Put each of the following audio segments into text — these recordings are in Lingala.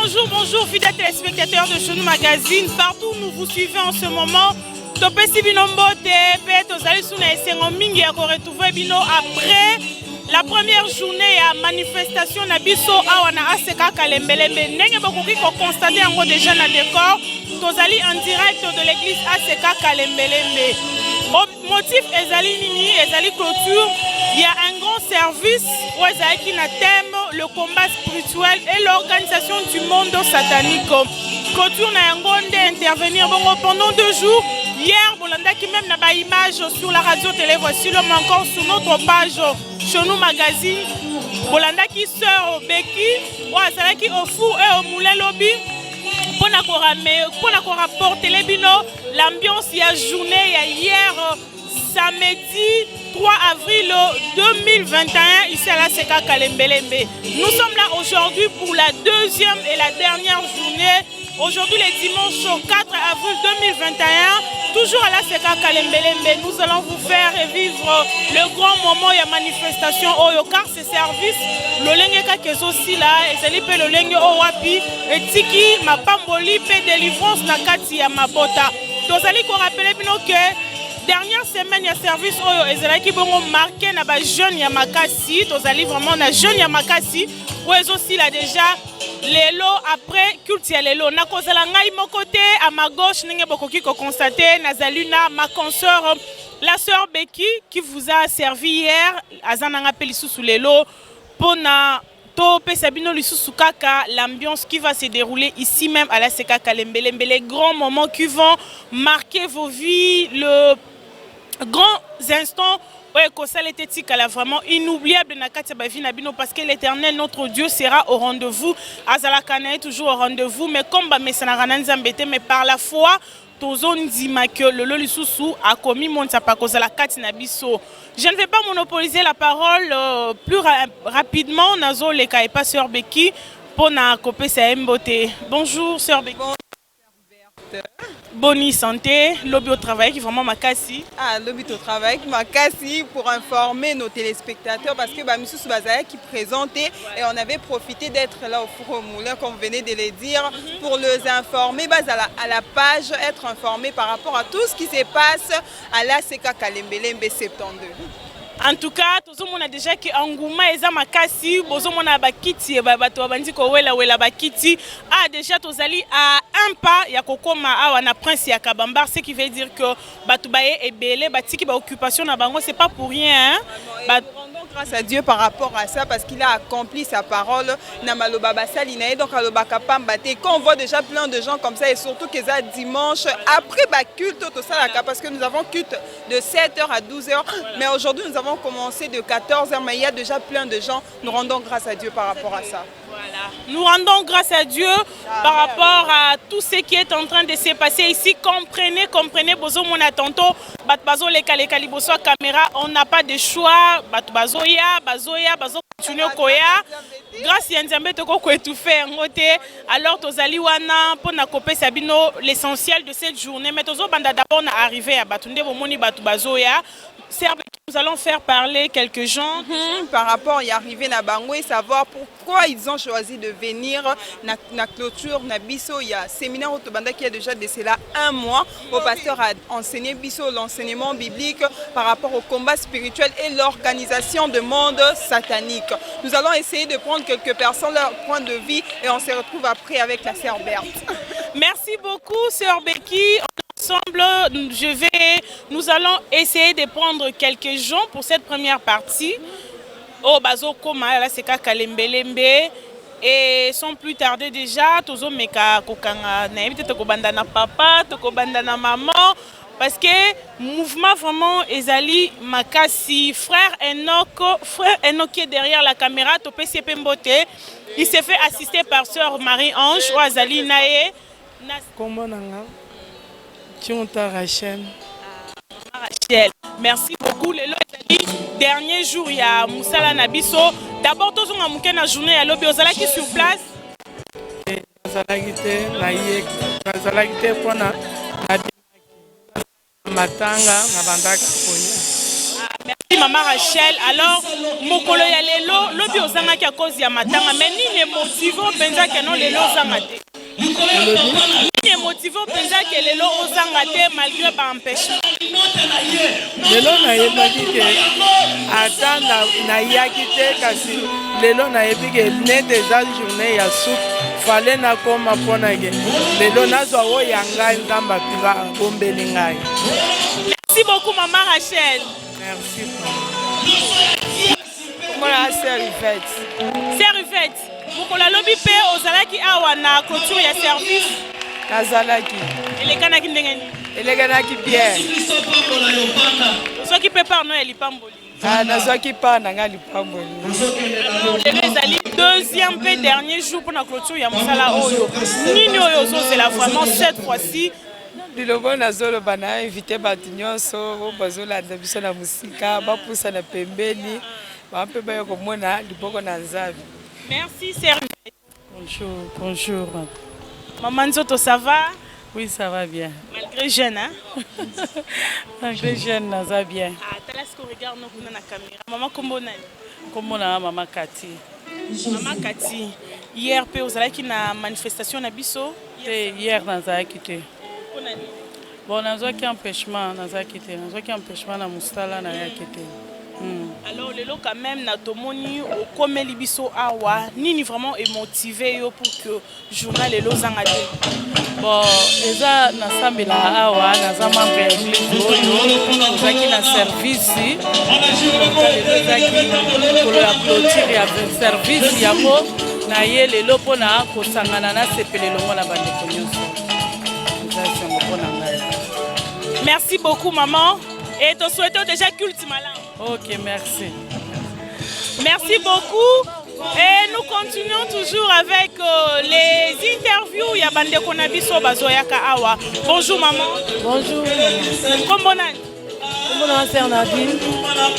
Bonjour, fidèles téléspectateurs de Chenou Magazine. Partout où nous vous suivez en ce moment, Topesi Binombo Tepe, Tozali Suna Esengo Mingi ya retrouver Bino après la première journée à manifestation Nabiso Awana Aseka Kalembelembe. Nenge bokoki ko constater yango déjà na décor. Tozali en direct de l'église Aseka Kalembelembe. Motif ezali nini, ezali clôture. Il y a un grand service où ezali qui na thème le combat spirituel et l'organisation du monde satanique. Clôture na yangonde intervenir bongo pendant 2 jours. Hier, Bolanda qui même n'a pas image sur la radio télé, voici le encore sur notre page Chenou Magazine. Bolanda qui sort au Beki, ou à qui au four et au moulin lobby. Pour rapporter les binos, l'ambiance il y a journée, il y a hier, samedi 3 avril 2021, ici à la Seka Kalembelembe. Nous sommes là aujourd'hui pour la 2e et la dernière journée. Aujourd'hui, le dimanche 4 avril 2021, toujours à la Seka Kalembelembe, nous allons vous faire revivre le grand moment et la manifestation Oyo, car ce service, le lenge kezo si là, et c'est le lenge Owapi, et tiki, ma pamboli, pe délivrance na kati ya mabota. Donc, allez qu'on rappelle que dernière semaine, il y a service Oyo, et c'est là qui vont marquer na ba jeune Yamakasi, donc allez vraiment na jeune Yamakasi, où ils aussi là déjà. Lelo après culte ya lelo na kozala ngai mokote à ma gauche ninge bokoki ko constater Nazaluna ma consoeur la sœur Becky qui vous a servi hier azana ngapeli sous lelo pona to pesa bino lisusu kaka l'ambiance qui va se dérouler ici même à la Seka Kalembelembe, les grands moments qui vont marquer vos vies, le grands instants. Ouais, Kosal était vraiment inoubliable parce que l'Éternel, notre Dieu, sera au rendez-vous. Azalakana est toujours au rendez-vous, mais comme mais par la foi, Tozon Dima que le Lolisusu a commis mon tapakozala Katinabiso. Je ne vais pas monopoliser la parole plus rapidement. Nazo Leka et pas Sœur Becky pour na copé sa mbote. Bonjour Sœur Becky. Bonne santé, lobby au travail qui vraiment ma cassi. Ah, lobby au travail qui m'a cassi pour informer nos téléspectateurs parce que Missou Soubazaya qui présentait et on avait profité d'être là au Four au Moulin comme vous venez de le dire pour les informer à la page, être informé par rapport à tout ce qui se passe à la Seka Kalembelembe 72. En tout cas, tout le monde a déjà que Angouma et Zamakasi, Bozomon a bakiti, Babato Bandiko Wela bakiti. Ah, déjà, Tozali à un pas, Yakokoma, Awana Prince Yakabambar, ce qui veut dire que Batoubaye est belé, Batiki, occupation na Bango, c'est pas pour rien. Grâce à Dieu par rapport à ça parce qu'il a accompli sa parole. Donc quand on voit déjà plein de gens comme ça et surtout que ça dimanche après culte tout ça parce que nous avons culte de 7h à 12h mais aujourd'hui nous avons commencé de 14h mais il y a déjà plein de gens. Nous rendons grâce à Dieu par rapport à ça. Voilà. Nous rendons grâce à Dieu par rapport à tout ce qui est en train de se passer ici. Comprenez, Bozo mon attention, Batbazo les Kaliboso caméra, on n'a pas de choix. Batbazoya, Bazo continue Koya. Grâce à Nzambe toko ko étouffé ngote. Alors tozali wana pona kopé sabino l'essentiel de cette journée. Mais tozo banda d'abord na arrivé à Batunde bomoni Batbazoya. Nous allons faire parler quelques gens par rapport à y arriver à Bango et savoir pourquoi ils ont choisi de venir na clôture na Bisso. Il y a un séminaire au Tobanda qui a déjà de cela 1 mois. Le pasteur a enseigné Bisso l'enseignement biblique par rapport au combat spirituel et l'organisation de monde satanique. Nous allons essayer de prendre quelques personnes, leur point de vue et on se retrouve après avec la sœur Berthe. Merci beaucoup Sœur Becky. Ensemble, nous allons essayer de prendre quelques gens pour cette première partie. Oh, Bazo Koma, la Seka Kalembelembe. Et sans plus tarder déjà, Tozo Meka Kokanga, Naïbite Tokobandana papa, Tokobandana maman. Parce que mouvement vraiment Ezali Makasi, frère Enoch qui est derrière la caméra, Topé Mbote. Il s'est fait assister par Sœur Marie-Ange, ou Azali Nae. Comment Rachel. Rachel. Merci beaucoup. Le dernier jour, il y a Moussala Nabiso. D'abord, tous on a une journée à l'obé. Ozala qui sur place. Matanga, merci Maman Rachel. Alors, mokolo ya lelo, lobi ozanga ki a cause ya matanga, mais ni ne motivo penza ke non lelo ozanga te. Ni ne motivo penza ke lelo ozanga te malgré ba empêchement. Lelo na yebaki ke ata na yaki te kasi lelo na yebi ke net eza journée ya soupe fallait na koma pona ke lelo nazwa oyo ya ngai nzamba piva bombeli ngai. Merci beaucoup Maman Rachel. Merci. Voilà, c'est Rivette. C'est Rivette. Mokola lobi pe ozalaki awa na couture ya service. Kazalaki. Elekanaki ndenge nini? Elekanaki bien. Soki pe par no elipamboli. Ah, nazwaki pa na nga lipamboli. Lelo ezali deuxième pe dernier jour pour la clôture ya mosala oyo. Nini oyo ozozela vraiment cette fois-ci? Lilobo nazoloba na invité bato nyonso oyo bazolanda biso na musika bapusa na pembeni bampe bayo komona liboko na nzambe. Merci Serge. Bonjour, bonjour. Maman Nzoto, ça va? Oui, ça va bien. Malgré jeune, hein? Malgré jeune, ça va bien. Ah, t'as là ce qu'on regarde nous dans la caméra. Maman Kombonani. Kombona maman Kati. Maman Kati. Hier, vous avez une manifestation à Bisso? Hier, dans la quitté. Bon, on a un empêchement, on a un empêchement dans Moustala, on a quitté. Alors, le lot quand même, Natomoni, au comme Libiso Awa, ni vraiment émotivé pour que le journal est losangade. Bon, déjà, nous sommes là, Awa, nous sommes en l'église, nous sommes en service. Pour la clôture, il y a un service, il y a un lot pour nous, merci beaucoup, maman. Et te souhaitons déjà culte malin. Ok, merci. Merci beaucoup. Et nous continuons toujours avec les interviews. Ya bande konabiso bazoyaka awa. Bonjour maman. Bonjour. Comment on Comment on sert Nadine?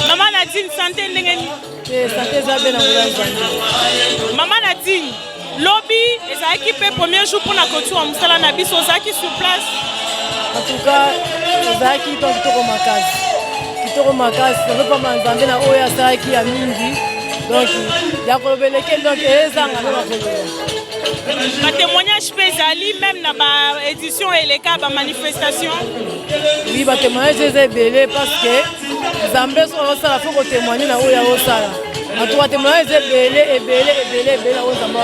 Maman Nadine, santé ndengeni. Santé zabe na mulanga. Maman Nadine, lobby et équipe premier jour pour la couture en musala na biso zaki sur place. En tout cas, zaki pas kitoko makasi. Kitoko makasi, on peut pas m'entendre na oya zaki ya mingi. Donc, il y a un donc ma témoignage pézali même dans la édition et les cas de manifestation. Oui, ma témoignage est belé parce que Zambé sont là pour témoigner na oya osala. En tout cas, témoignage est belé au Zambé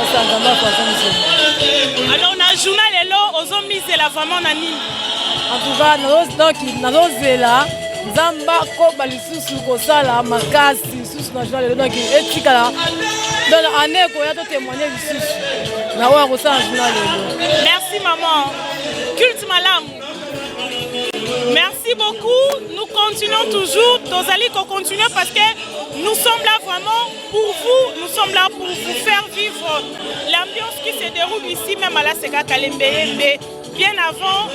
alors on a journal et là aux mis la vraiment nani. En tout cas, donc nous là Zamba ko balisusu ko sala makasi susu na journal donc etikala donc année ko ya to témoigner lisusu na wa ko sala journal. Merci maman. Culte malam. Merci beaucoup. Nous continuons toujours. Tozali ko continuer parce que nous sommes là vraiment pour vous. Nous sommes là pour vous faire vivre l'ambiance qui se déroule ici même à la Seka Kalembeyembe. Bien avant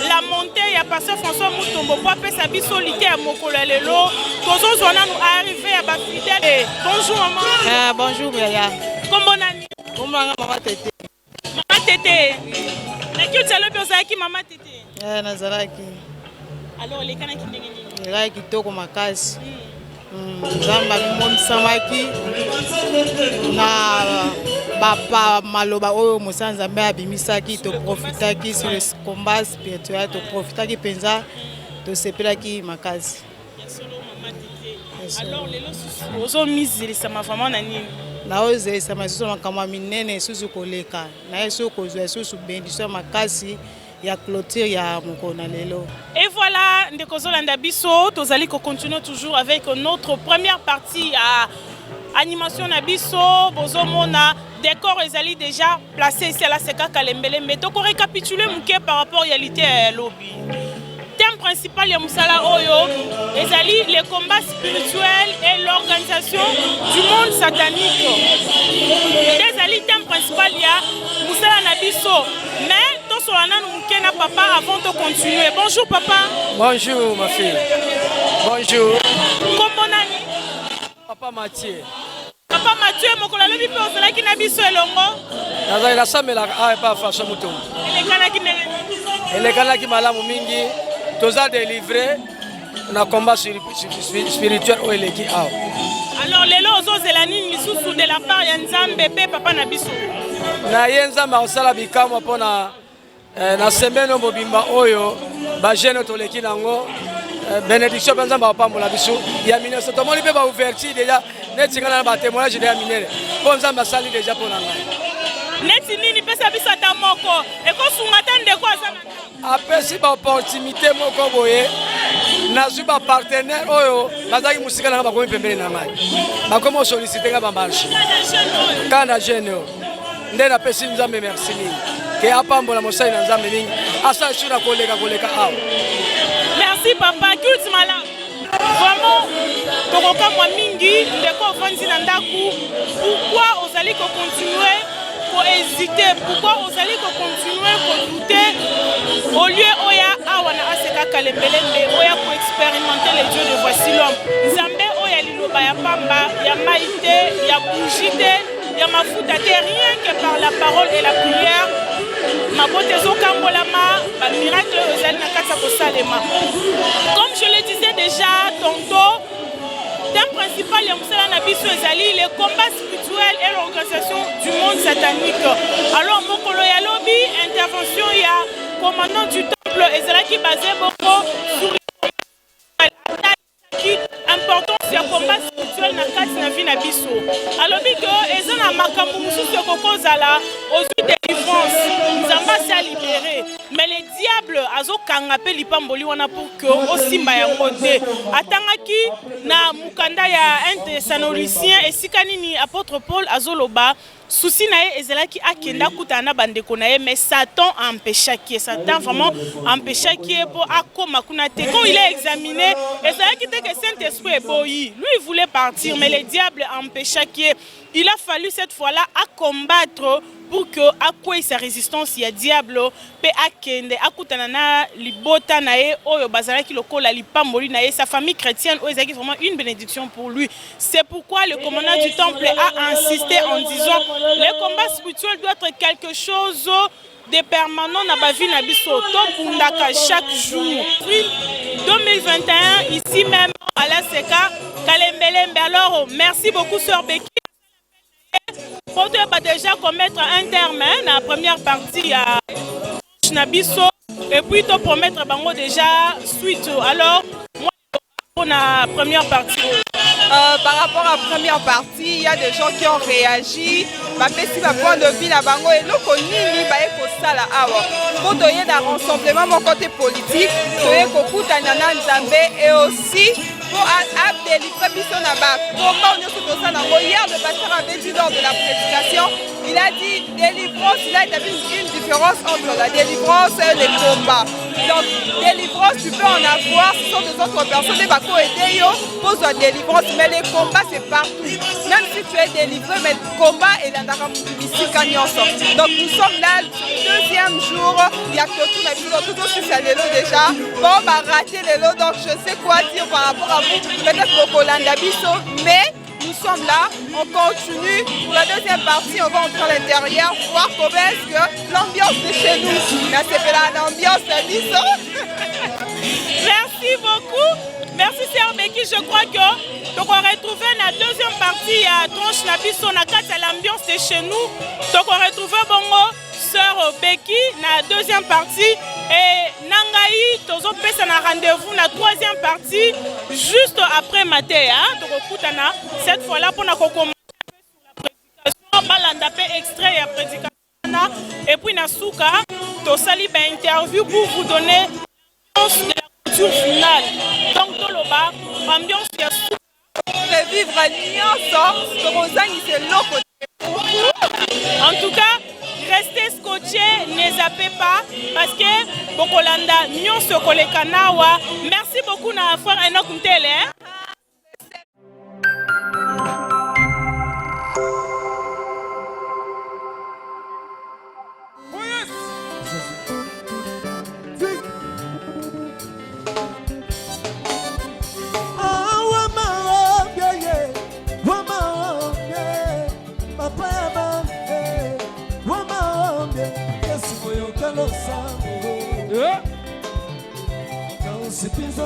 la montée, il y a pasteur François Moutombo pour appeler sa bisolité à Mokolelelo. Tozo Zona nous arrivé à Bafidèle. Bonjour maman. Bonjour Yaya. Comment nani? Comment maman Tété? Maman Tété. Mais qui est le biosaki maman Tété? Nazaraki. Alors les canaux qui ndengeni. Elaki kitoko makasi. Zamba mon samaki na bapa maloba oyo mosanza mbe abimisaki to profitaki sur le combat spirituel to profitaki penza to sepelaki makasi. Alors les lots ozo miseli sama vraiment nani na oze sama susu makama minene susu koleka na yeso kozwa susu bendition makasi ya clôture ya mokona lelo. Et voilà, ndeko zolanda biso tozali ko continuer toujours avec notre première partie à animation na biso bozomona décor ezali déjà placé ici à la Seka Kalembele mais to ko récapituler muke par rapport à réalité à lobby. Thème principal ya musala oyo ezali les combats spirituels et l'organisation du monde satanique. Ezali thème principal ya musala na biso mais to so ananu muke na papa avant de continuer. Bonjour papa. Bonjour ma fille. Bonjour. Comment nani? Papa Mathieu. Papa Mathieu mokola lobi pe osala ki na biso elongo. Nazali la samela a pa fa somuto. Elekana ki ndenge. Elekana ki malamu mingi. Toza délivré na combat spirituel oyo eleki awa. Alors lelo ozozela nini lisusu de la part ya Nzambe pe papa na biso? Na ye Nzambe akosala bikamwa mpona na semaine mobimba oyo bagene toleki nango bénédiction mpe Nzambe akopambola biso ya minene so tomoni mpe baouverture deja neti nga na batémoignage de ya minene mpo Nzambe asali deja mpo na ngai. Neti nini pesa biso ata moko ekosunga ata ndeko aza na apesi baopportunité moko boye nazwi bapartenaire oyo bazalaki mosika na nga bakomi pembeni na ngai bakomi osolicite nga bamarché kana jeune oyo nde napesi Nzambe merci mingi ke apambola mosali na Nzambe mingi asala su na koleka awa. Merci papa, culte malade. Vraiment, tokoka mwa mingi ndeko ofandi na ndaku. Pourquoi ozali ko continuer ko hésiter? Pourquoi ozali ko continuer ko douter au lieu oya awa na aseka kalembelembe oya ko expérimenter les dieux de voici l'homme. Nzambe oya liloba ya pamba ya maïté ya bougité ya mafuta te rien que par la parole et la prière. Comme je le disais déjà tantôt, thème principal le combat spirituel et l'organisation du monde satanique. Alors, Mokolo Yalobi, intervention, il y a commandant du temple, Ezra basé beaucoup sur importance ya combat spirituel na kati na vie na biso. Alors biko ezana makambo mususu kokozala ozwi délivrance Nzamba sa libéré mais le diable azokanga pe lipamboli wana pour que osimba yango te atangaki na mukanda ya un Thessaloniciens esika nini apôtre Paul azoloba souci na ye ezelaki akenda kutana bandeko na ye mais Satan empêchaki Satan vraiment empêchaki pour akoma kuna te quand il est examiné ezelaki te que Saint-Esprit est boyi lui il voulait partir mais le diable empêchaki il a fallu cette fois-là à combattre pour que akwe sa résistance ya diable pe akende akutana na libota na ye oyo bazalaki lokola lipamboli na ye sa famille chrétienne oyo ezaki vraiment une bénédiction pour lui. C'est pourquoi le commandant du temple a insisté en disant le combat spirituel doit être quelque chose de permanent na ba vie na biso to bundaka chaque jour. 2021 ici même à la Seka Kalembelembe. Alors merci beaucoup sœur Becky. On va déjà commettre un terme dans la première partie à Nabiso et puis te promettre bango déjà suite. Alors moi pour la première partie. Par rapport à la première partie, il y a des gens qui ont réagi. Bapesi ba point de vue na bango et loko nini ba eko sala awa. Pour donner un rassemblement mon côté politique, toye kokutana na Nzambe et aussi pour délivrer biso na ba. Comment on est tout ça nango hier le pasteur avait dit lors de la prédication, il a dit délivrance, il a établi une différence entre la délivrance et les combats. Donc délivrance tu peux en avoir, ce sont des autres personnes qui vont aider yo pour la délivrance, mais les combats c'est partout. Même si tu es délivré, mais le combat est dans la ici quand donc nous sommes là le deuxième jour, il y a que tout sur ça déjà. Bon on va rater les lots, donc je sais quoi dire par rapport à vous, peut-être au Colanda Bisso, mais nous sommes là, on continue. Pour la deuxième partie, on va entrer à l'intérieur, voir comment est-ce que l'ambiance de chez nous. Là, c'est l'ambiance de Bisso. Merci beaucoup. Merci Sœur Becky, je crois que on va retrouver la deuxième partie à Tronche Nabiso, na kati à l'ambiance de chez nous. Donc on va retrouver bongo Sœur Becky la deuxième partie et Nangaï tozo pesa na rendez-vous la troisième partie juste après matin donc okutana cette fois-là pour na commencer sur la prédication balanda pe extrait ya prédication et puis na souka to sali ba interview pour vous donner l'ambiance de la culture finale. Donc toloba ambiance ya vivre nyonso to kozangi c'est loko. En tout cas, restez scotchés, ne zappez pas parce que Bokolanda nyonso koleka nawa. Merci beaucoup na frère Enoch Mtele. Sipinzo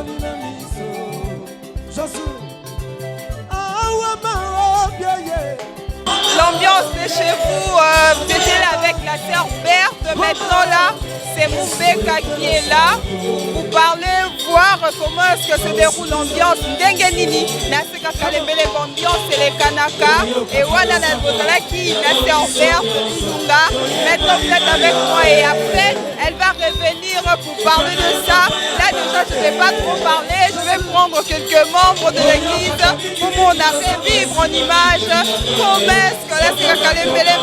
L'ambiance de chez vous, vous étiez là avec la sœur Berthe. Maintenant là, c'est Moubeka qui est là. Vous parlez, voir comment est-ce que se déroule l'ambiance. Ndengenini, Naseka Kalembele, l'ambiance c'est les Kanaka. Et voilà, qui la sœur Berthe Sunga. Maintenant vous êtes avec moi et après, elle va revenir pour parler de ça. Là déjà, je ne vais pas trop parler. Je vais prendre quelques membres de l'église pour qu'on arrive vivre en image. Comment est-ce que là, c'est Kalembele,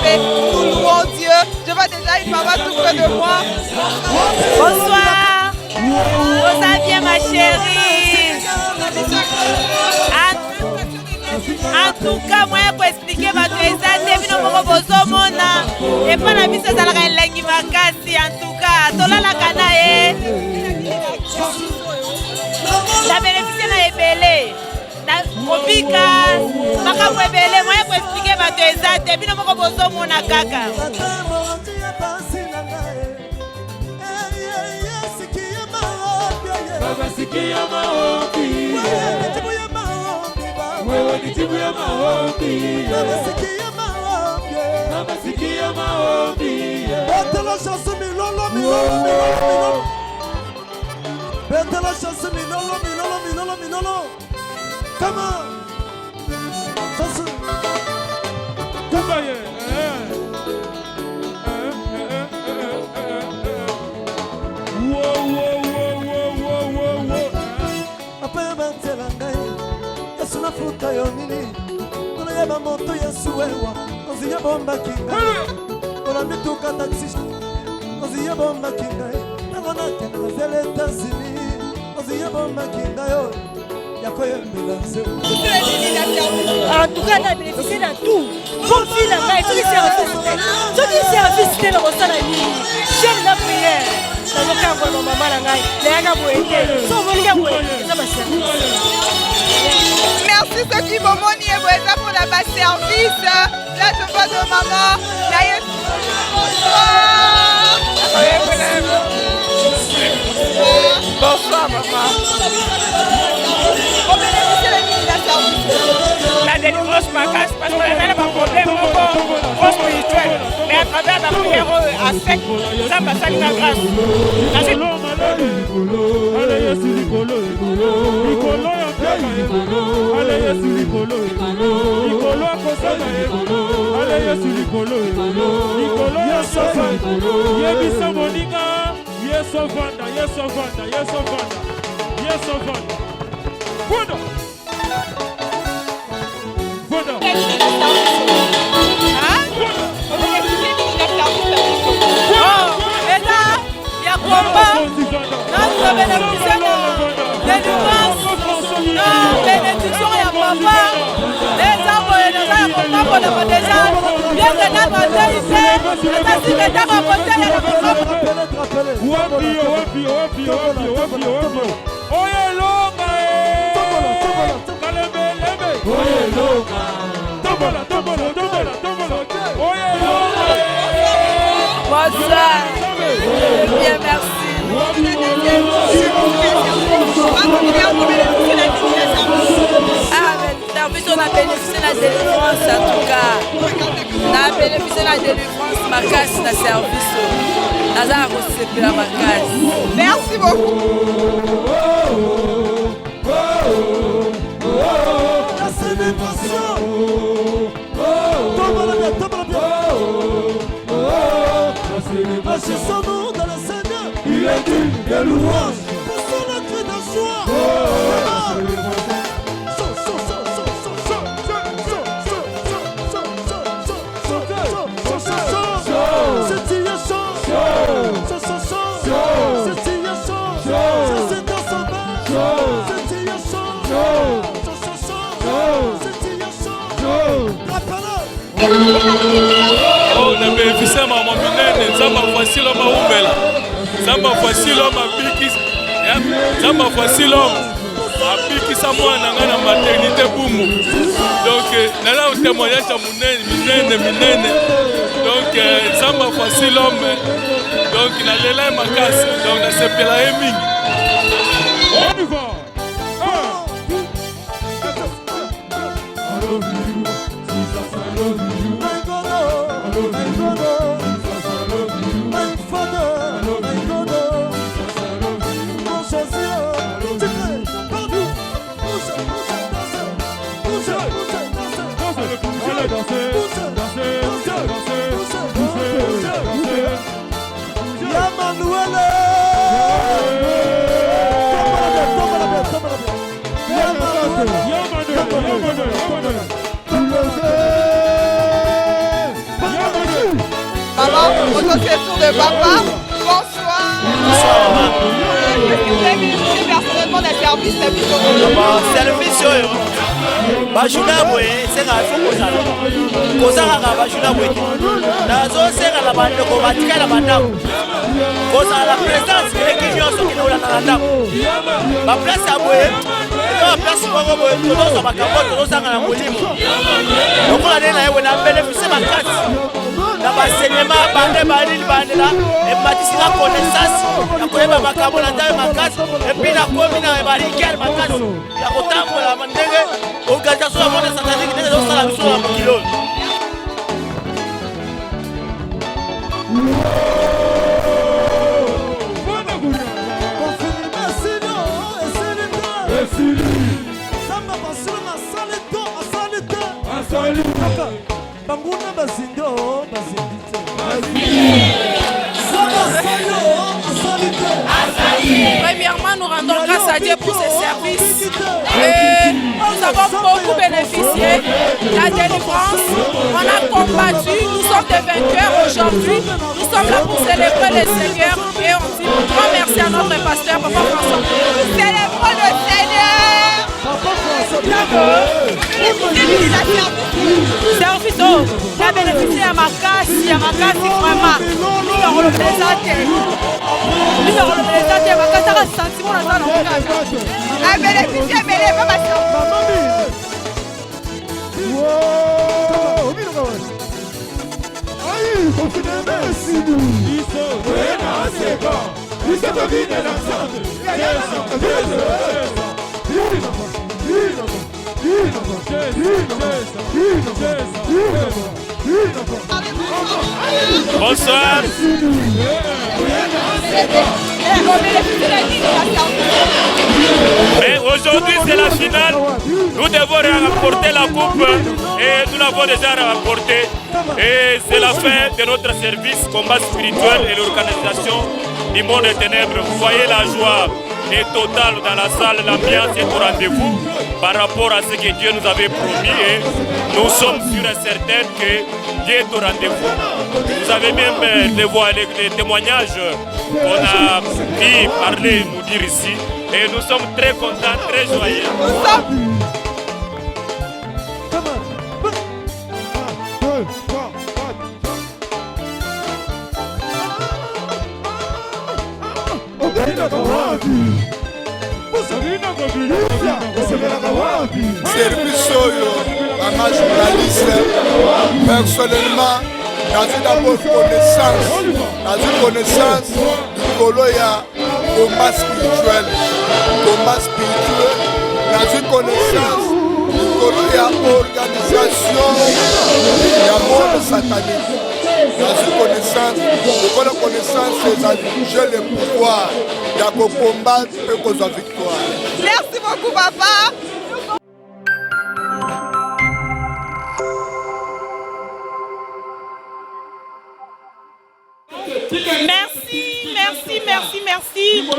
nous louons Dieu. Je vois déjà une maman tout près de moi. Bonsoir. Vous allez bien, ma chérie. En tout cas, moi, je peux expliquer ma présence. Et pas la mise à la langue makasi. En tout cas, tola la canae. La bénéficie na ebele. Na obika. Makamu ebele. Moi, je peux expliquer ma présence. Et puis, nous bozo mona kaka. Sikia maombi, wewe ni tibu ya maombi, sikia maombi, betela chanson milolo milolo milolo, betela chanson milolo milolo milolo milolo, come on, chanson, come on. Futa yo nini Kuna yaba moto ya suwewa Ozi ya bomba kinga Kuna mituka taxi Ozi ya bomba kinga Nagona kena zele tasini Ozi ya bomba kinga yo Yako ya mbilanse En tout cas, on a bénéficié de tout. Bon fil, on a été service. Tout le service, c'était le ressort de la nuit. J'aime la prière. Ça veut dire que maman a gagné. Les gars vont aider. Sans venir à ça va servir. Merci ceux qui m'ont moni et pour la base service. Là je vois de maman. Bonsoir maman. La délivrance m'agace parce qu'on avait un problème au spirituel. Mais à travers la prière à sec, ça m'a sali la grâce. Bien, merci. On a bénéficié de la délivrance en tout cas. On a bénéficié de la délivrance, ma casse, la service. On a reçu la casse. Merci beaucoup. La célébration. Agissons-nous dans le Seigneur. Il est digne de louange. Poussons le cri de joie. Oh, na bénéficié ma minene, zamba voici l'homme à Umbela. Zamba voici l'homme à Bikis. Zamba voici l'homme à Bikis à moi, na maternité Boumou. Donc, là, on témoignage à minene. Donc, zamba voici l'homme. Donc, il a l'élève ma casse. Donc, c'est Pela Heming. On y va. Maman, on se fait tour de papa. Bonsoir. Bonsoir. Qu'est-ce que vous avez bénéficié personnellement d'un service service bajuna boye senga fokozala kozala bajuna boye nazo senga la bandeko batikala bandako kozala la présence eleki nyonso kinaolanda na ndako baplace ya boye baplace moko boye tozoza makambo tozozanga na molimo lokola nde na ye boye na bénéficie makasi na basenema bande balili bandela ebatisinga connaissance na koyeba makambo na ntayo makasi epuis nakomi na barigele makasi ya kotambola ndenge organisation ya monde satanique ndenge ezosala biso na mokili Premièrement, nous rendons grâce à Dieu pour ses services. Et nous avons beaucoup bénéficié de la délivrance. On a combattu, nous sommes des vainqueurs aujourd'hui. Nous sommes là pour célébrer le Seigneur et on dit grand merci à notre pasteur, Papa François. Nous célébrons le Seigneur. Service, la bénéficié à ma casse vraiment. Nous avons le présenté. Nous avons le présenté, ma casse a sentiment dans la la bénéficié, mais les mamans Bonsoir. Mais aujourd'hui c'est la finale. Nous devons remporter la coupe et nous l'avons déjà remportée. Et c'est la fin de notre service combat spirituel et l'organisation du monde des ténèbres. Vous voyez la joie est totale dans la salle, l'ambiance est au rendez-vous par rapport à ce que Dieu nous avait promis et nous sommes sûrs et certains que Dieu est au rendez-vous. Vous avez même les témoignages qu'on a pu parler, nous dire ici et nous sommes très contents, très joyeux. Service oyo mama journaliste personnellement nazi d'abord connaissance likolo ya combat spirituel nazi connaissance likolo ya organisation ya monde satanique nazi connaissance lokola connaissance ezali j'ai le pouvoir ya kocombattre mpe kozwa victoire. Merci beaucoup papa. Merci.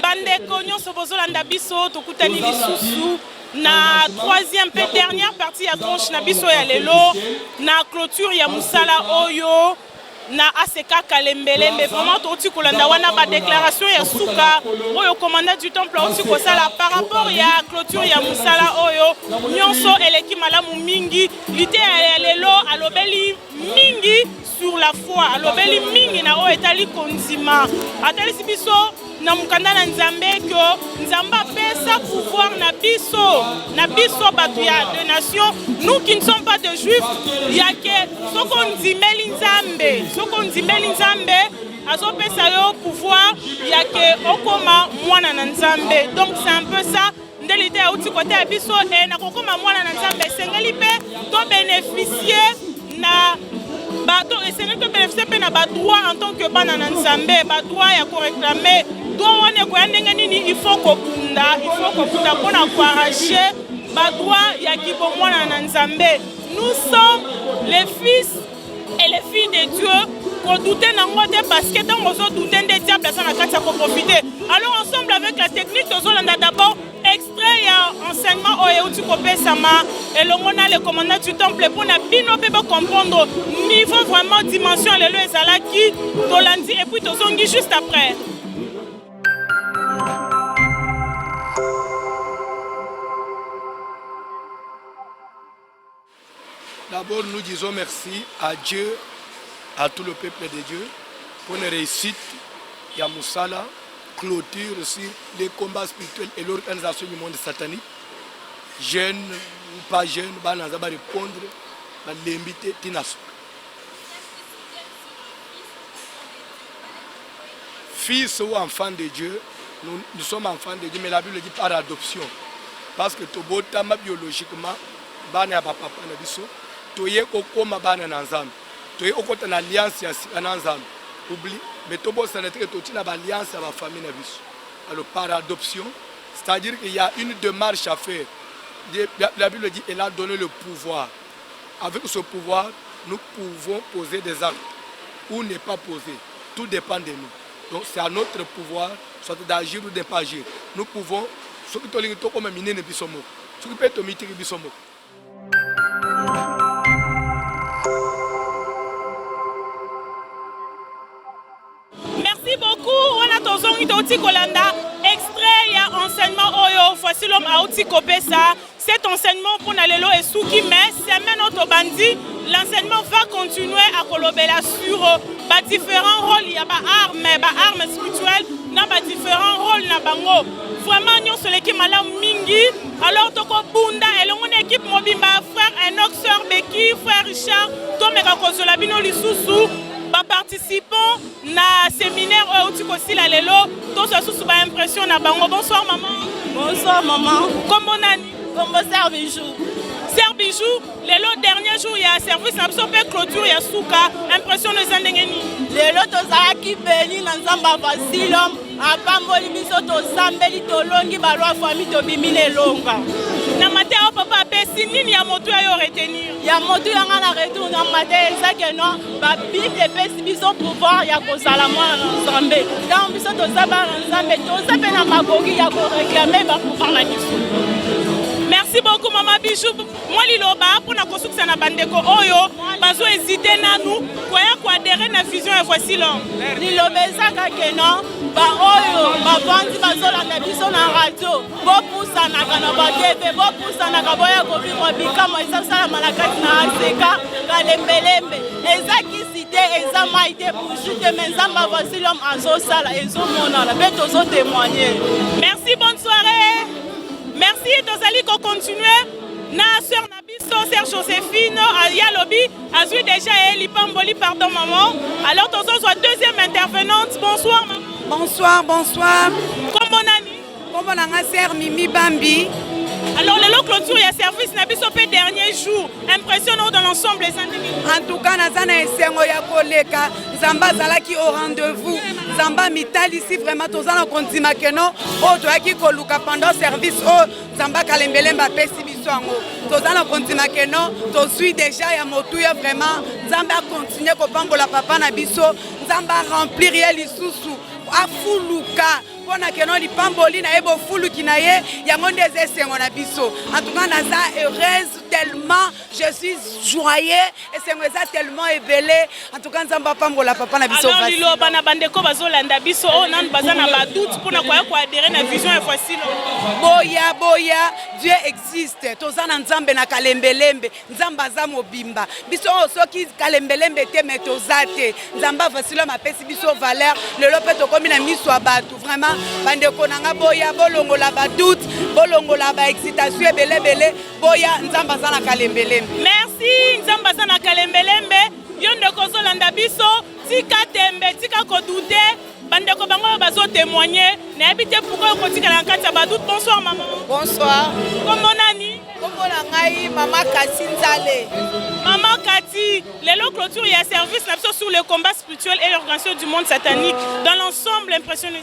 Bandeko nyonso bozolanda biso tokutani lisusu na troisième pe dernière partie ya tranche na biso ya lelo na clôture ya musala oyo na ACK Kalembelembe. Vraiment toti kolanda wana ba déclaration ya suka oyo commandant du temple oti kosala par rapport ya clôture ya musala oyo nyonso eleki malamu mingi lité ya lelo alobeli mingi sur la foi alobeli mingi na oyo etali konzima atalisi biso na mukanda na nzambe ko nzamba pesa pouvoir na biso bato ya de nations nous qui ne sommes pas de juifs yake soko nzimeli nzambe azopesa yo pouvoir yake okoma mwana na nzambe. Donc c'est un peu ça ndelite euti côté ya biso e na kokoma mwana na Nzambe esengeli mpe to bénéficier na bato esengeli to bénéficier mpe na badroit en tant que bana na Nzambe badroit ya koréclamer droit wana ekoya ndenge nini il faut kokunda mpona koarracher badroit ya kibomwana na Nzambe. Nous sommes les fils et les filles de Dieu. Pour douter parce que dans nos autres douter des diables, ça n'a qu'à profiter. Alors ensemble avec la technique, nous allons d'abord extrait et enseignement au Eutikope Sama et le mona le commandant du temple pour na bino peut comprendre niveau vraiment dimension le ezalaki tolandi et puis tozongi juste après. D'abord, nous disons merci à Dieu, à tout le peuple de Dieu, pour une réussite. Il y a Moussala, clôture aussi les combats spirituels et l'organisation du monde satanique. Jeunes ou pas jeunes, on va répondre à l'invité Tinasso. Fils ou enfants de Dieu, nous sommes enfants de Dieu, mais la Bible dit par adoption. Parce que tout beau temps biologiquement, bana papa na biso. Toye kokoma bana na Nzambe toye okota na alliance ya Nzambe oublie mais tobo saneteke toti na alliance ya ba famille na biso. Alors par adoption, c'est-à-dire qu'il y a une démarche à faire. La Bible dit elle a donné le pouvoir. Avec ce pouvoir, nous pouvons poser des actes ou ne pas poser. Tout dépend de nous. Donc c'est à notre pouvoir soit d'agir ou de ne pas agir. Nous pouvons ce qui tolingi to comme minene biso moko. Ce qui peut to mitiri biso moko. Merci beaucoup. On a tozong iti kolanda extrait ya enseignement oyo voici l'homme a oti kopesa. Cet enseignement pour nalelo et souki mais semaine auto bandi l'enseignement va continuer à kolobela sur différents rôles il y a armes spirituelles na différents rôles na bango. Vraiment nous sur l'équipe malam mingi alors toko bunda et l'on équipe mobimba frère Enoch sœur Becky frère Richard tomeka kozola bino lisusu ba participants na séminaire outikosi la lelo to susu ba impression na bango. Bonsoir maman. Bonsoir maman. Comment nani? Comme Sœur Bijou. Sœur Bijou, lelo dernier jour il y a service na biso pe clôture ya suka impression de zandengeni. Lelo tozalaki beni na Nzamba Vasilom apamboli biso tosambeli tolongi balwa famille tobimine longa. Na matin papa pesi nini ya moto ayo retenir. Ya moto yanga na retour na matin ezake non ba Bible pesi biso pouvoir ya kozala mwana na Nzambe. Donc biso tozaba na Nzambe tozape na makoki ya ko réclamer ba pouvoir na biso. Merci beaucoup maman Bijou. Moi liloba pour na kosukisa na bandeko oyo bazo hésiter nanu koya ko adhérer na vision et voici l'homme. Lilobeza kakeno ba oyo ba bandi bazolanda biso na radio bo pusana kana ba TV bo pusana ka boya ko vivre bikamo esala malakati na aseka kalembelembe ezaki cité ezamaite pour chuter mais Nzamba voici l'homme azosala ezomona la beto zo témoigner. Merci, bonne soirée. Merci, Tozali ko continuer. Na sœur Nabiso, sœur Joséphine, Yalobi, Azui déjà Eli Pamboli, pardon maman. Alors Tozo soit deuxième intervenante. Bonsoir maman. Bonsoir, bonsoir. Comment nani? Comment nanga sœur Mimi Bambi. Alors le clôture il y a service Nabiso pe dernier jour. Impressionnant dans l'ensemble les individus. En tout cas, nazana esengo ya koleka. Zamba zalaki au rendez-vous. Zamba mitali ici vraiment tozana kondima keno. O toaki koluka pendant service o Zamba kalembelemba pesi biswango. Tozana kondima keno, to suis déjà ya motuya vraiment. Zamba continuer ko pambola papa na biso. Zamba remplir ya lisusu. Afuluka. Pona keno li pamboli na ebo fuluki na ye yango ndeze sengo na biso. En tout cas naza heureuse tellement, je suis joyeux et sengo eza tellement ébélé. En tout cas nzamba pambola papa na biso. Alors lilo bana bandeko bazolanda biso o nan bazana ba doute pona koya ko adhérer na vision et voici boya boya Dieu existe. Tozana nzambe na kalembelembe. Nzamba za mobimba. Biso soki kalembelembe te metozate. Nzamba vasilo mapesi biso valeur. Lelo pe tokomi na miso abatu vraiment bandeko nanga boya bolongola ba doute, bolongola ba excitation ebele boya nzamba za na kalembelembe. Merci nzamba za na kalembelembe. Yondo kozolanda biso tika tembe tika kodute bandeko bango bazo témoigner na habité pourquoi kotika na kati ya badoute. Bonsoir maman. Bonsoir. Comment nani? Comment ngai Maman Kati Nzale. Maman Kati, lelo clôture il y a service sur le combat spirituel et l'organisation du monde satanique dans l'ensemble impressionnant.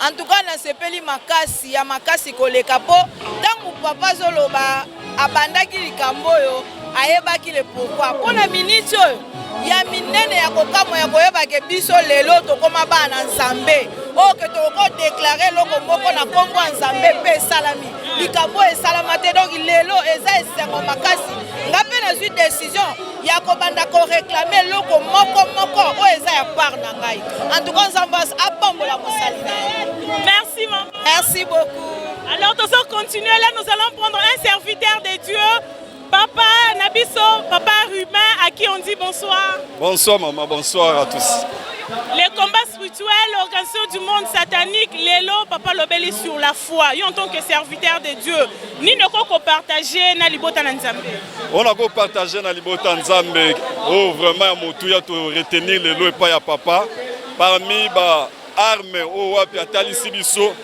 En tout cas na sepeli makasi ya makasi koleka po tangu papa zoloba abandaki likambo yo ayebaki le pourquoi pona minute oyo ya minene ya kokamo ya koyeba ke biso lelo tokoma bana nzambe o ke toko déclarer loko moko na kombo nzambe pe salami likambo esalama te donc lelo eza esengo makasi ngape na zui décision ya kobanda ko réclamer loko moko o eza ya part na ngai en tout cas nzambe apambola mosali na. Merci maman. Merci beaucoup. Alors nous allons continuer là, nous allons prendre un serviteur de Dieu, Papa Nabiso, Papa Ruben, à qui on dit bonsoir. Bonsoir maman, bonsoir à tous. Les combats spirituels, l'organisation du monde satanique, l'élo, Papa Lobeli sur la foi. En tant que serviteur de Dieu, ni ne quoi partager na libota nzambe. On a quoi partager na libota nzambe. Oh vraiment motuya to retenir l'élo et pas ya papa. Parmi ba armes au wapi atali sibiso,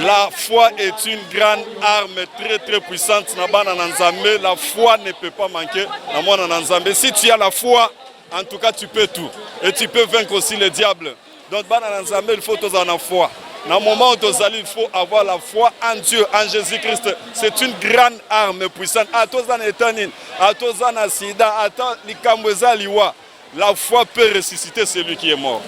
la foi est une grande arme très puissante na bana nzambe. La foi ne peut pas manquer na mwana nzambe. Si tu as la foi, en tout cas tu peux tout et tu peux vaincre aussi le diable. Donc bana nzambe il faut avoir la foi. Dans le moment où il faut avoir la foi en Dieu, en Jésus-Christ. C'est une grande arme puissante. À tous en étanin, à tous en sida, à tous les kambweza liwa. La foi peut ressusciter celui qui est mort.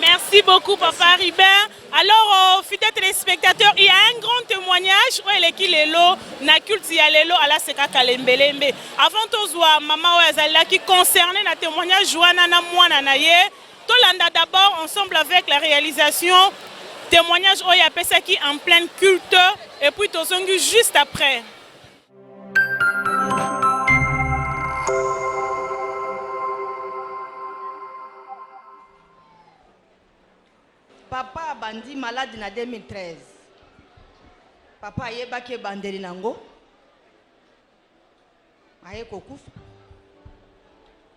Merci beaucoup, Papa Ribin. Alors, fidèles téléspectateurs, il y a un grand témoignage où il est qui l'élo, na culte ya l'élo à la seka kalembelembe. Avant tout, maman Ouazala qui concernait le témoignage Joana na mwana na ye. Tolanda d'abord ensemble avec la réalisation témoignage où il y a ça qui en plein culte et puis Tozongu juste après. Papa a bandi malade en 2013. Papa a yebaki bandeli nango. Aye kokufa.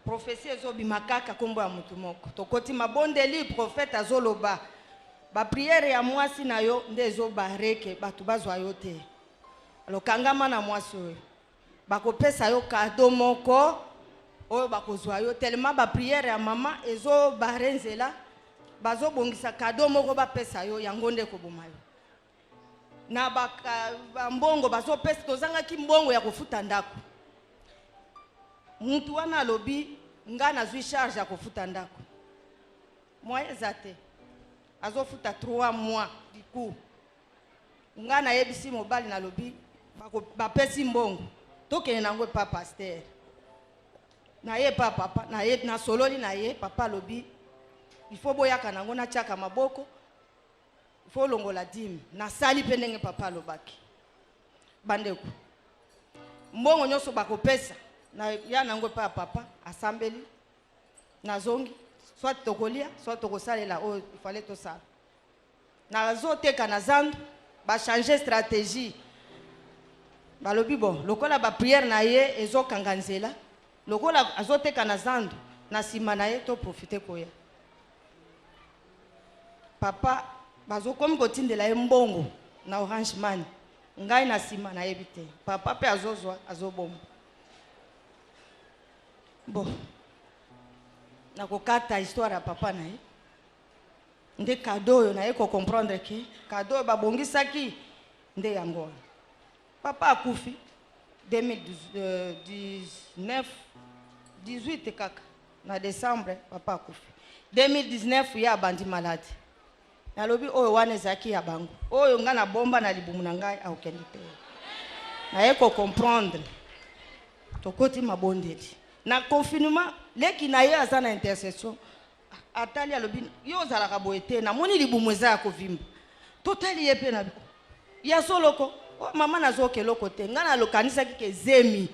Prophétie ezobi makaka kombo ya mutu moko. Tokoti mabondeli prophète azoloba. Ba prière ya mwasi na yo nde ezobareke batu bazwa yo te. Alokangama na mwasi oyo. Bakopesa yo kado moko oyo bakozwa yo tellement ba prière ya mama ezobarenzela. Bazo bongisa kado moko bapesa yo yango nde koboma yo na mbongo bazo pesa tozanga ki mbongo ya kofuta ndako muntu wana alobi nga nazwi charge ya kofuta ndako moyen zate azofuta 3 mois diku nga na yebisi mobali na lobi bapesi mbongo tokene nango pa pasteur na ye pa papa na ye na sololi na ye papa lobi il faut boyaka nango na tiaka maboko il faut longola dime na sali pendenge papa lobaki bandeko mbongo nyoso bakopesa na ya nango pa papa asambeli na zongi soit tokolia soit tokosalela o il fallait tout ça na zoteka na zandu ba changer stratégie balobi bon lokola ba prière na ye ezokanga nzela lokola azoteka na zandu na sima na ye to profiter koya papa bazo komi kotindela ye mbongo na Orange Money ngai na sima na yebite papa pe azozwa azobomba bon na kokata histoire ya papa na ye nde cadeau yo na ye ko comprendre que cadeau babongisaki nde yango papa akufi 2019 18 kaka na décembre papa akufi 2019 ya bandi malade nalobi oyo wana ezaki ya bango oyo nga na bomba na libumu na ngai aokendi te na ye ko comprendre tokoti mabondeli na confinement leki na ye aza na intercession atali alobi yo ozalaka boye te namoni libumu eza ya kovimba totali ye mpe na ya soloko mama nazokeloko te nga nalokanisaki ke zemi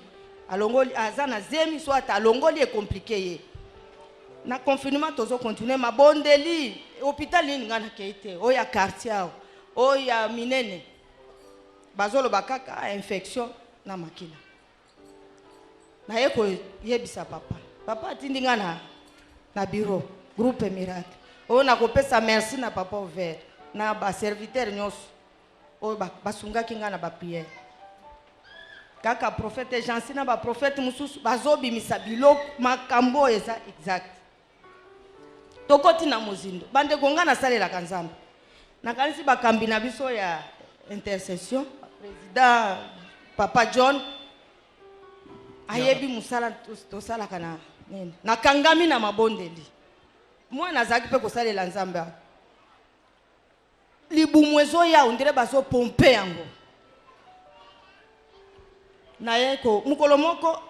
alongoli aza na zemi so ata alongoli ekomplike ye na confinement tozo continuer mabondeli hôpital nini nga na keite o ya quartier o ya minene bazolo bakaka infection na makila na yeko yebisa papa papa atindi nga na bureau groupe miracle oyo nakopesa merci na papa ouvert na baserviteur nyonso oyo basungaki nga na bapriere kaka prophète Jansi na baprophète mosusu bazobimisa biloko makambo oyo eza exact tokoti na mozindo bandeko nga nasalelaka nzambe nakanisi bakambi na biso ya intercession président papa John ayebi musala tosalaka na nini nakangami na mabondeli moi nazalaki mpe kosalela nzambe libumu ezoya ondire bazopompe yango naye ko mukolo moko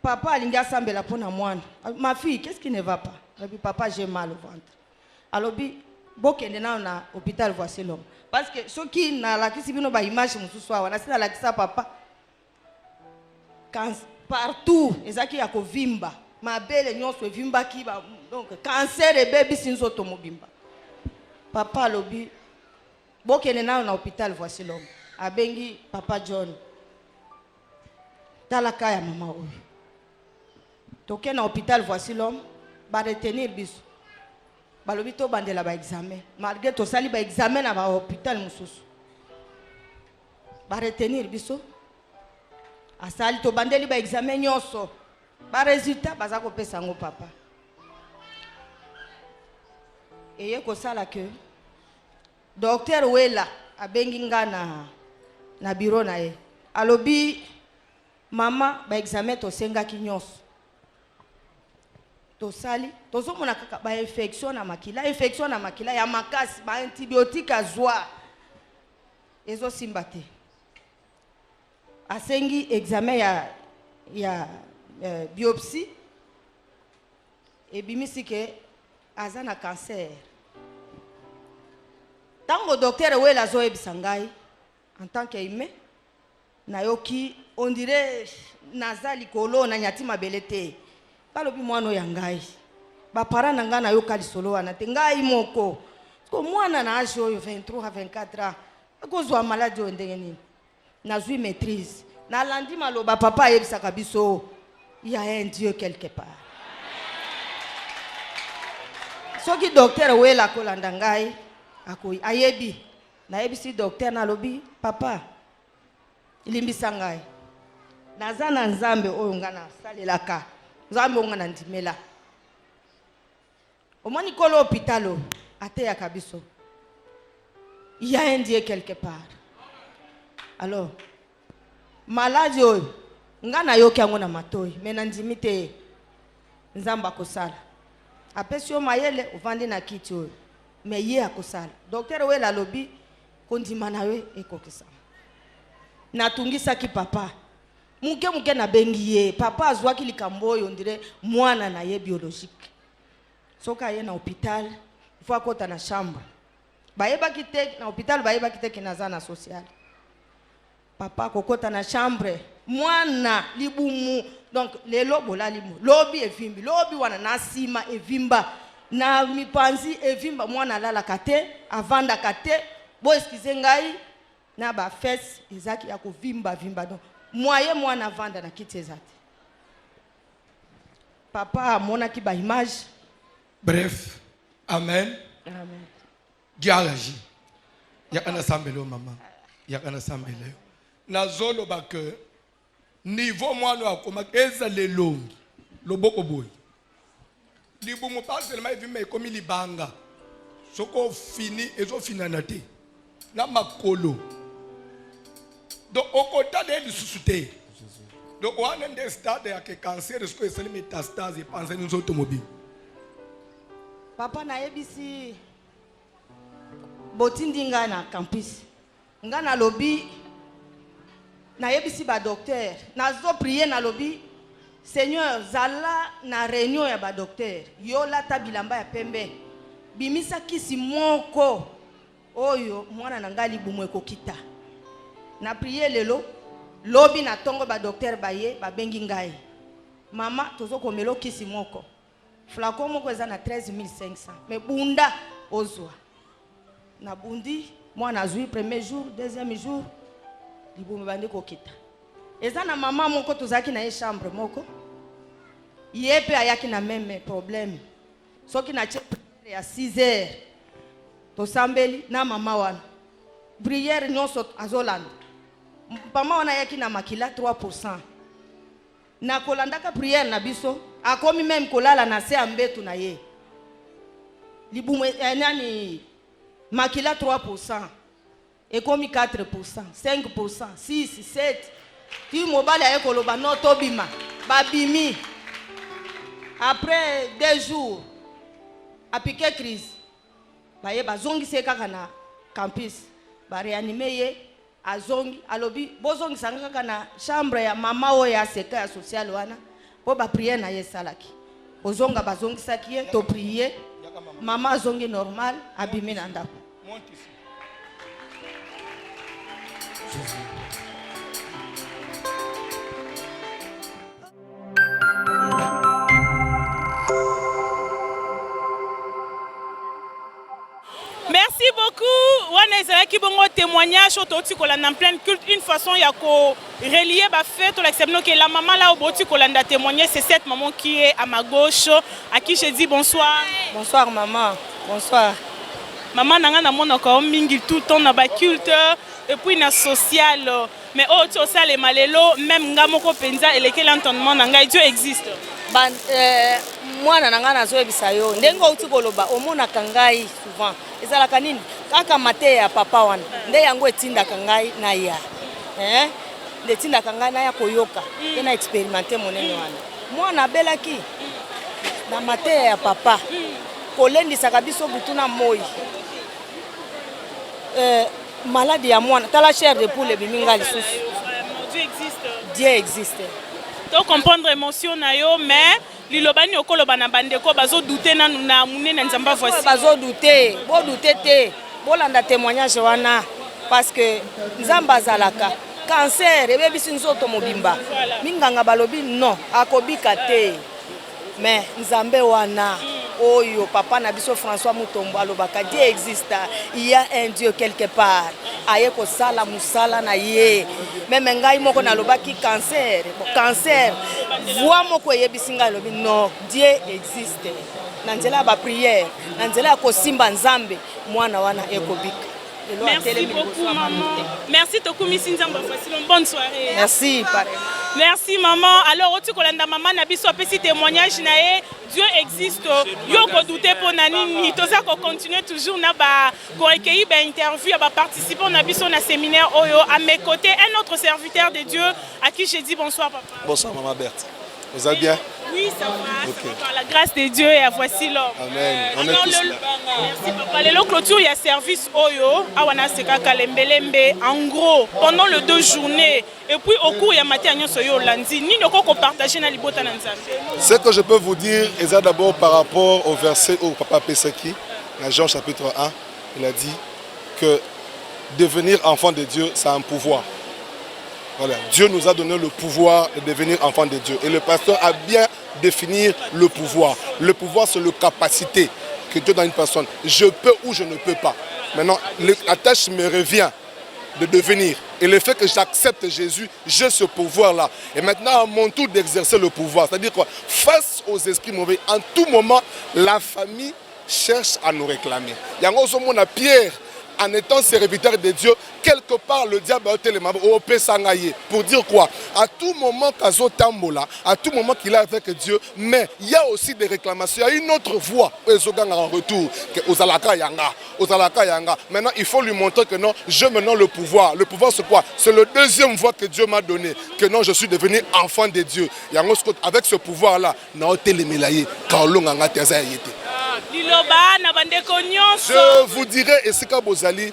papa alingi asambela mpona mwana ma fille qu'est-ce qui ne va pas alobi papa j'ai mal au ventre alobi bokende nao na hôpital voici l'homme parce que soki nalakisi bino baimage mosusu awa nasi nalakisa papa partout ezalaki ya kovimba mabele nyonso evimbaki donc cancer ebebisi nzoto mobimba papa alobi bokende nao na hôpital voici l'homme abengi papa John talaka ya mama oyo toke na hôpital voici l'homme baretenir biso balobi tobandela baexamen malgré tosali baexamen na bahôpital mosusu baretenir biso asali tobandeli baexamen nyonso baresultat baza kopesa yango papa eye kosala ke docteur wela abengi nga na bureau na ye alobi mama baexamen tosengaki nyonso tosali tozomona kaka bainfection na makila ya makasi baantibiotique azwa ezosimba te asengi examen ya biopsie ebimisi ke aza na cancer ntango docteur wela azoyebisa ngai en tant que humain nayoki on dirait naza likolo na nyati mabele te balobi mwana ya ngai bapara na ngai nayoka lisolo wana te ngai moko ko mwana na age oyo 23 à 24 ans akozwa maladi oyo ndenge nini nazwi maîtrise nalandi maloba papa ayebisaka biso ya un Dieu quelque part soki docteur wela kolanda ngai akoyi ayebi nayebisi docteur nalobi papa ilimbisa ngai naza na nzambe oyo nga nasalelaka nzambe oyo nga nandimela omoni kolo hôpital ateyaka biso ya un Dieu quelque part alors maladi oyo nga nayoki yango na matoi me nandimi te nzambe akosala apesi yo mayele ovandi na kiti oyo me ye akosala docteur wela alobi kondima na yo ekokisama natungisaki papa muke nabengi ye papa azwaki likambo oyo ndire mwana na ye biologique soka ye na hôpital il faut akota na chambre bayebaki te na hôpital bayebaki te kinaza na social papa kokota na chambre mwana libumu donc lelo bolali mo lobi evimbi lobi wana na sima evimba na mipanzi evimba mwana lalaka te avandaka te bo excuse ngai na ba fesse ezaki ya kovimba vimba donc moye mwana vanda na kiti ezate papa amonaki ba image bref amen amen Dieu agit yakana sambelo mama yakana sambelo nazoloba ke niveau mwana akoma eza lelongi loboko boy libumu pasellement evima ekomi libanga soko fini ezofinana te na makolo donc okota de lisusu te donc wana nde stade ya ke cancer siko esali métastase epanzani nzoto mobile papa nayebisi botindi nga na campus nga na lobi nayebisi ba docteur nazo prier na lobi Seigneur zala na réunion ya ba docteur yo lata bilamba ya pembe bimisa kisi moko oyo mwana na ngali bumu ekokita na prier lelo lobi na tongo ba docteur baye ba bengi ngai mama tozo komelo kisi moko flacon moko eza na 13500 mais bunda ozwa na bundi mwana azui premier jour deuxième jour libumu bandi kokita eza na mama moko tozaki na ye chambre moko ye mpe ayaki na même problème soki natie priere ya 6 heures tosambeli na mama wana priere nyonso azolanda mama wana ayaki na makila 3%. Na kolandaka priere na biso akomi même kolala na se ya mbetu na ye libumu nani makila 3%. Ekomi 4%, 5%, 6, 7. Tu mobile aye koloba no tobima babimi. Après 2 jours a piqué crise. Baye bazongi se kaka na campus. Ba réanimer ye azongi alobi bozongi sanga kaka na chambre ya mama o ya seka ya social wana. Po ba prier na ye salaki. Ozonga bazongi saki ye to prier. Mama azongi normal abimi na ndako. Merci beaucoup. Wana ezalaki bongo témoignage autoti kolanda en pleine culte une façon ya ko relier ba fête l'acception que la maman là au boti kolanda témoigner c'est cette maman qui est à ma gauche à qui je dis bonsoir. Bonsoir maman. Bonsoir. Maman nanga na mona ko mingi tout temps na ba culte et puis na social mais oh tu ça les malelo même ngamoko penza et lequel entendement nanga Dieu existe. Ban mwana nanga nazo ebisa yo ndengo uti koloba omona kangai souvent ezalaka nini kaka mate ya papa wana nde yango etinda kangai na ya nde tinda kangai na ya koyoka ena expérimenter monene wana mwana belaki na mate ya papa kolendisa kabiso butuna moi maladie ya mwana tala chair de poule biminga lisusu Dieu existe. Dieu existe. To comprendre émotion na yo mais lilobani okoloba na bandeko bazo douter na munene nzamba voici bazo douter bo douter te bolanda témoignage wana parce que nzamba zalaka cancer ebebisi nzoto mobimba minganga balobi non akobika te mais nzambe wana oyo papa na biso François Mutombo alobaka Dieu existe, il y a un Dieu quelque part aye ko sala musala na ye même ngai moko na lobaki cancer voix moko yebisinga lobi non Dieu existe na nzela ba prière na nzela ko simba nzambe mwana wana ekobika. Merci beaucoup maman. Merci Tokumi Sinzamba facile bonne soirée. Merci pareil. Merci maman. Alors otu kolanda maman na biso apesi témoignage na ye Dieu existe. Yo ko douter pour nani toza ko continuer toujours na ba ko recueillir ba interview ba participer na biso na séminaire oyo à mes côtés un autre serviteur de Dieu à qui je dis bonsoir papa. Bonsoir maman Berthe. Vous allez bien? Oui, ça va, okay. Ça va, par la grâce de Dieu et voici l'homme. Amen. On est tous là. Merci papa. Le clôture, il y a service Oyo, Awana Seka Kalembelembe, en gros, pendant les 2 journées. Et puis au cours, il y a Mathieu Soyo Landi. Ni ne ko partager na libota nanzambe. Ce que je peux vous dire, c'est d'abord par rapport au verset où papa Pesaki, dans Jean chapitre 1, il a dit que devenir enfant de Dieu, c'est un pouvoir. Voilà. Dieu nous a donné le pouvoir de devenir enfant de Dieu. Et le pasteur a bien défini le pouvoir. Le pouvoir, c'est la capacité que Dieu donne à une personne. Je peux ou je ne peux pas. Maintenant, la tâche me revient de devenir. Et le fait que j'accepte Jésus, j'ai ce pouvoir-là. Et maintenant, à mon tour d'exercer le pouvoir. C'est-à-dire quoi? Face aux esprits mauvais, en tout moment, la famille cherche à nous réclamer. Il y a un Pierre. En étant serviteur de Dieu, quelque part le diable a été le pour dire quoi? À tout moment, à tout moment qu'il est avec Dieu, mais il y a aussi des réclamations. Il y a une autre voie en retour. Maintenant, il faut lui montrer que non, je me donne le pouvoir. Le pouvoir, c'est quoi? C'est le deuxième voie que Dieu m'a donné. Que non, je suis devenu enfant de Dieu. Avec ce pouvoir-là, je vous dirais, et c'est Bozali,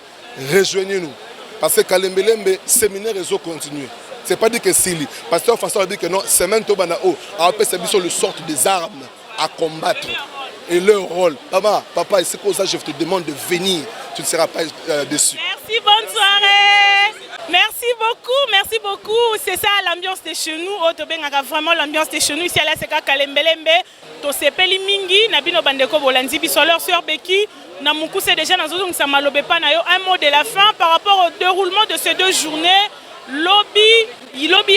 rejoignez-nous. Parce que Kalembelembe, séminaire réseau continue. Ce n'est pas dit que Sili. Pasteur François a dit que non, c'est même Tobanao. Après, c'est sur le sort des armes à combattre. Et leur rôle. Papa, et c'est pour ça que je te demande de venir. Tu ne seras pas déçu. Merci, bonne soirée. Merci beaucoup. C'est ça l'ambiance de chez nous. Vraiment l'ambiance de chez nous. Ici à la Seka Kalembelembe. Tosepeli mingi nabino bandeko bolandi biso leur sœur Becky na mukuse déjà na zozo ça malobe pa na yo un mot de la fin par rapport au déroulement de ces 2 journées lobby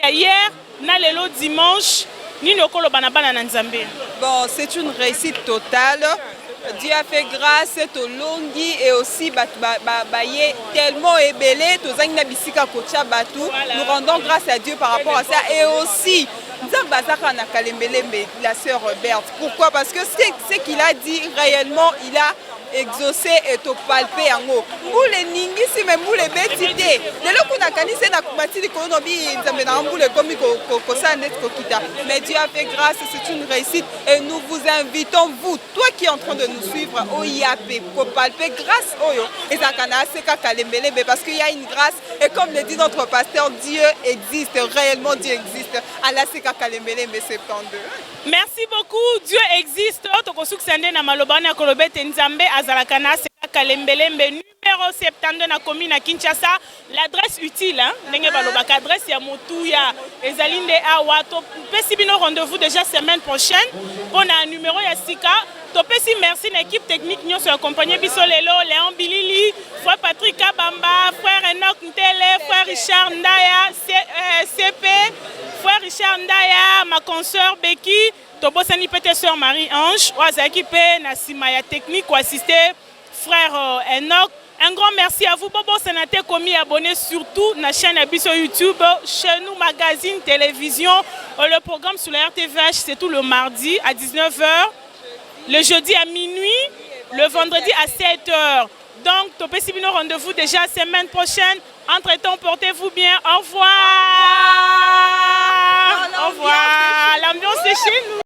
hier na lelo dimanche nini okoloba na bana na Nzambe? Bon, c'est une réussite totale. Dieu a fait grâce to longi et aussi baye tellement ébélé tozangi na bisika kocha batu. Nous rendons grâce à Dieu par rapport à ça et aussi Nzambazaka na Kalembelembe, la sœur Berthe. Pourquoi? Parce que ce qu'il a dit réellement, il a exaucé et to palpé en haut. Moule ningisi mais moule betite. Lelo kuna kanise na kumatili kono bi nzambe na moule komi ko sa net ko kita. Mais Dieu a fait grâce, c'est une réussite et nous vous invitons vous, toi qui es en train de nous suivre au IAP, ko palper grâce oyo et zakana seka Kalembelembe parce qu'il y a une grâce et comme le dit notre pasteur, Dieu existe, réellement Dieu existe. Allah seka Kalembelembe 72. Merci beaucoup. Dieu existe. Tokosuk sende na malobana kolobete Nzambe azalakana seka Kalembelembe numéro 72 na commune à Kinshasa. L'adresse utile hein. Ndenge balobaka adresse ya Motuya ezalinde awa to pesi bino rendez-vous déjà semaine prochaine pour un numéro ya sika. Topesi merci à l'équipe technique nous sur accompagné biso lelo Léon Bilili, frère Patrick Kabamba, frère Enoch Ntele, frère Richard Ndaya, CP, frère Richard Ndaya, ma consoeur Becky, Tobosani peut-être sœur Marie-Ange, Oazaki pe na simaya technique ou assister frère Enoch. Un grand merci à vous. Bobo Sénaté commis abonné surtout à la chaîne sur YouTube, chez nous magazine, télévision. Le programme sur la RTVH c'est tout le mardi à 19h. Le jeudi à minuit, le vendredi à 7h. Donc, Topesi Bino, rendez-vous déjà semaine prochaine. Entre-temps, portez-vous bien. Au revoir. Au revoir. L'ambiance est chez nous.